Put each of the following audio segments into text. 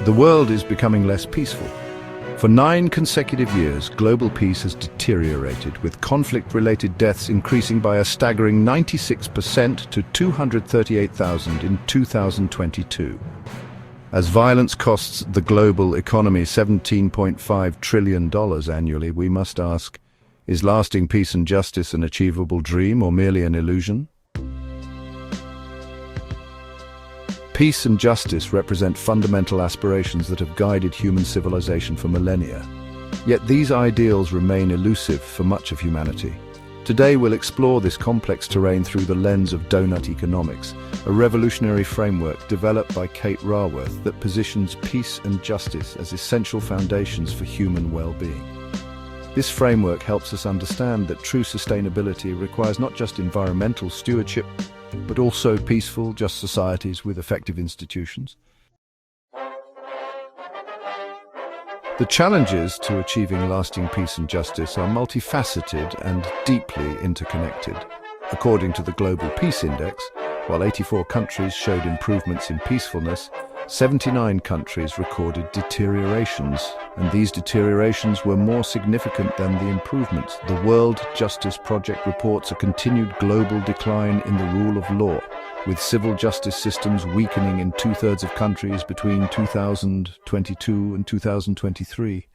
The world is becoming less peaceful. For 9 consecutive years, global peace has deteriorated, with conflict-related deaths increasing by a staggering 96% to 238,000 in 2022. As violence costs the global economy $17.5 trillion annually, we must ask, is lasting peace and justice an achievable dream or merely an illusion? Peace and justice represent fundamental aspirations that have guided human civilization for millennia. Yet these ideals remain elusive for much of humanity. Today we'll explore this complex terrain through the lens of Doughnut Economics, a revolutionary framework developed by Raworth that positions peace and justice as essential foundations for human well-being. This framework helps us understand that true sustainability requires not just environmental stewardship, but also peaceful, just societies with effective institutions. The challenges to achieving lasting peace and justice are multifaceted and deeply interconnected. According to the Global Peace Index, while 84 countries showed improvements in peacefulness, 79 countries recorded deteriorations, and these deteriorations were more significant than the improvements. The World Justice Project reports a continued global decline in the rule of law, with civil justice systems weakening in 2/3 of countries between 2022 and 2023.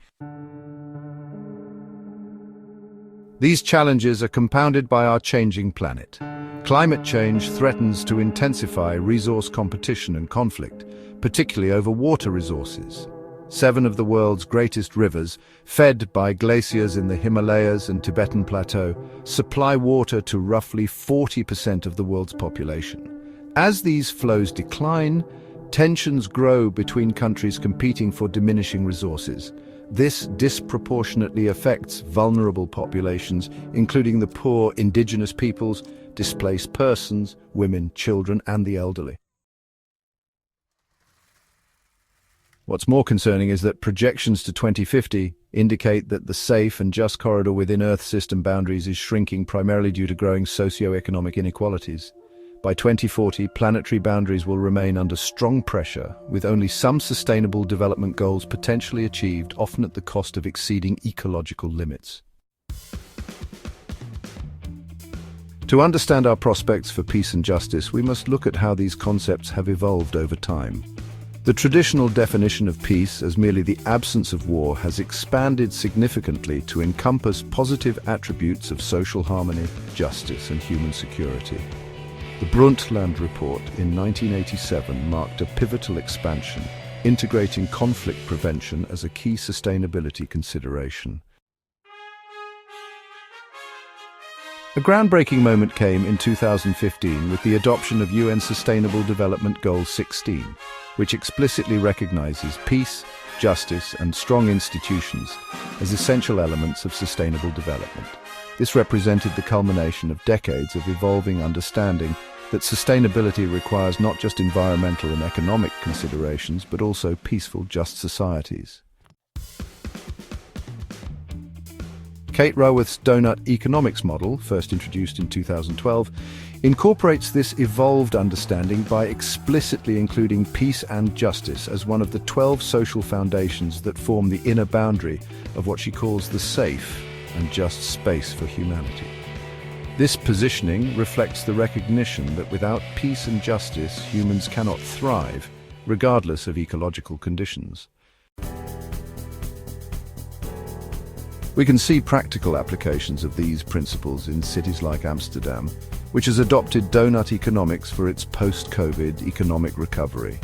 These challenges are compounded by our changing planet. Climate change threatens to intensify resource competition and conflict, particularly over water resources. 7 of the world's greatest rivers, fed by glaciers in the Himalayas and Tibetan Plateau, supply water to roughly 40% of the world's population. As these flows decline, tensions grow between countries competing for diminishing resources. This disproportionately affects vulnerable populations, including the poor, indigenous peoples, displaced persons, women, children, and the elderly. What's more concerning is that projections to 2050 indicate that the safe and just corridor within Earth system boundaries is shrinking primarily due to growing socio-economic inequalities. By 2040, planetary boundaries will remain under strong pressure, with only some sustainable development goals potentially achieved, often at the cost of exceeding ecological limits. To understand our prospects for peace and justice, we must look at how these concepts have evolved over time. The traditional definition of peace as merely the absence of war has expanded significantly to encompass positive attributes of social harmony, justice, and human security. The Brundtland Report in 1987 marked a pivotal expansion, integrating conflict prevention as a key sustainability consideration. A groundbreaking moment came in 2015 with the adoption of UN Sustainable Development Goal 16, which explicitly recognizes peace, justice, and strong institutions as essential elements of sustainable development. This represented the culmination of decades of evolving understanding that sustainability requires not just environmental and economic considerations, but also peaceful, just societies. Raworth's Doughnut Economics model, first introduced in 2012, incorporates this evolved understanding by explicitly including peace and justice as one of the 12 social foundations that form the inner boundary of what she calls the safe and just space for humanity. This positioning reflects the recognition that without peace and justice, humans cannot thrive, regardless of ecological conditions. We can see practical applications of these principles in cities like Amsterdam, which has adopted Doughnut Economics for its post-COVID economic recovery.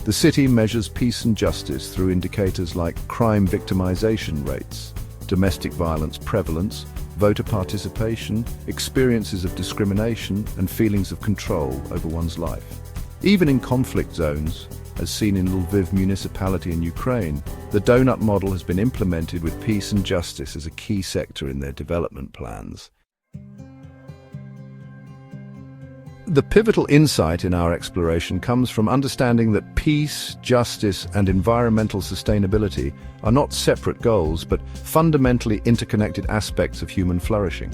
The city measures peace and justice through indicators like crime victimization rates, domestic violence prevalence, voter participation, experiences of discrimination, and feelings of control over one's life. Even in conflict zones, as seen in Lviv municipality in Ukraine, the Doughnut model has been implemented with peace and justice as a key sector in their development plans. The pivotal insight in our exploration comes from understanding that peace, justice, and environmental sustainability are not separate goals, but fundamentally interconnected aspects of human flourishing.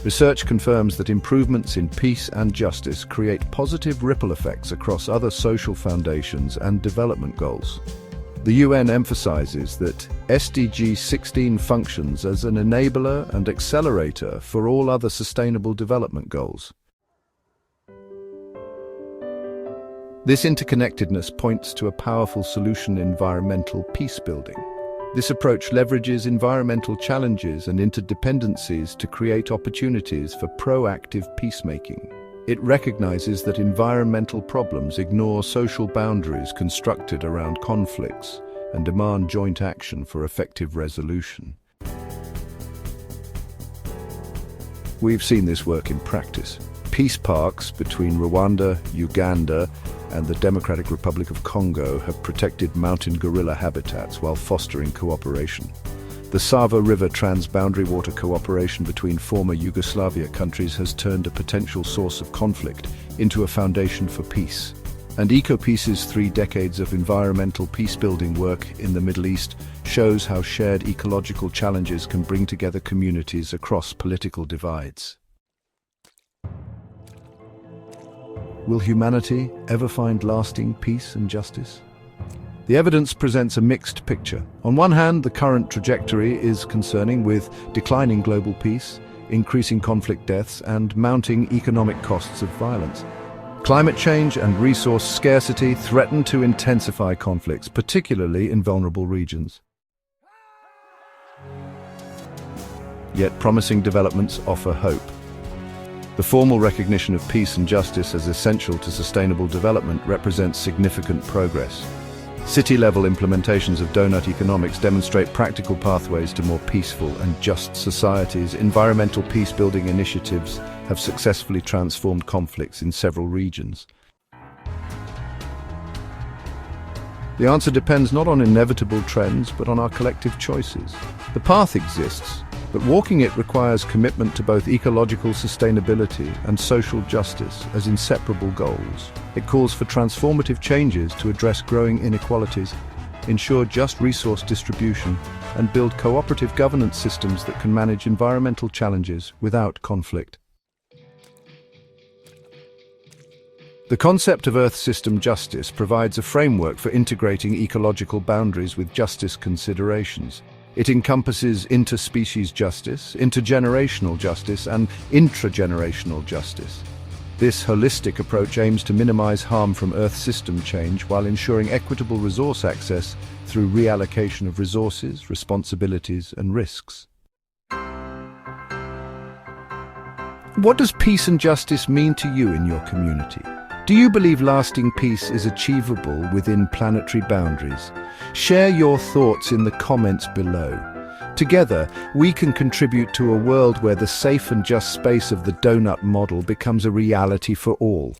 Research confirms that improvements in peace and justice create positive ripple effects across other social foundations and development goals. The UN emphasizes that SDG 16 functions as an enabler and accelerator for all other sustainable development goals. This interconnectedness points to a powerful solution in environmental peacebuilding. This approach leverages environmental challenges and interdependencies to create opportunities for proactive peacemaking. It recognizes that environmental problems ignore social boundaries constructed around conflicts and demand joint action for effective resolution. We've seen this work in practice. Peace parks between Rwanda, Uganda, and the Democratic Republic of Congo have protected mountain gorilla habitats while fostering cooperation. The Sava River transboundary water cooperation between former Yugoslavia countries has turned a potential source of conflict into a foundation for peace. And EcoPeace's 3 decades of environmental peacebuilding work in the Middle East shows how shared ecological challenges can bring together communities across political divides. Will humanity ever find lasting peace and justice? The evidence presents a mixed picture. On one hand, the current trajectory is concerning, with declining global peace, increasing conflict deaths, and mounting economic costs of violence. Climate change and resource scarcity threaten to intensify conflicts, particularly in vulnerable regions. Yet promising developments offer hope. The formal recognition of peace and justice as essential to sustainable development represents significant progress. City-level implementations of Doughnut Economics demonstrate practical pathways to more peaceful and just societies. Environmental peace-building initiatives have successfully transformed conflicts in several regions. The answer depends not on inevitable trends, but on our collective choices. The path exists, but walking it requires commitment to both ecological sustainability and social justice as inseparable goals. It calls for transformative changes to address growing inequalities, ensure just resource distribution, and build cooperative governance systems that can manage environmental challenges without conflict. The concept of Earth system justice provides a framework for integrating ecological boundaries with justice considerations. It encompasses interspecies justice, intergenerational justice, and intragenerational justice. This holistic approach aims to minimize harm from Earth system change while ensuring equitable resource access through reallocation of resources, responsibilities, and risks. What does peace and justice mean to you in your community? Do you believe lasting peace is achievable within planetary boundaries? Share your thoughts in the comments below. Together, we can contribute to a world where the safe and just space of the Doughnut model becomes a reality for all.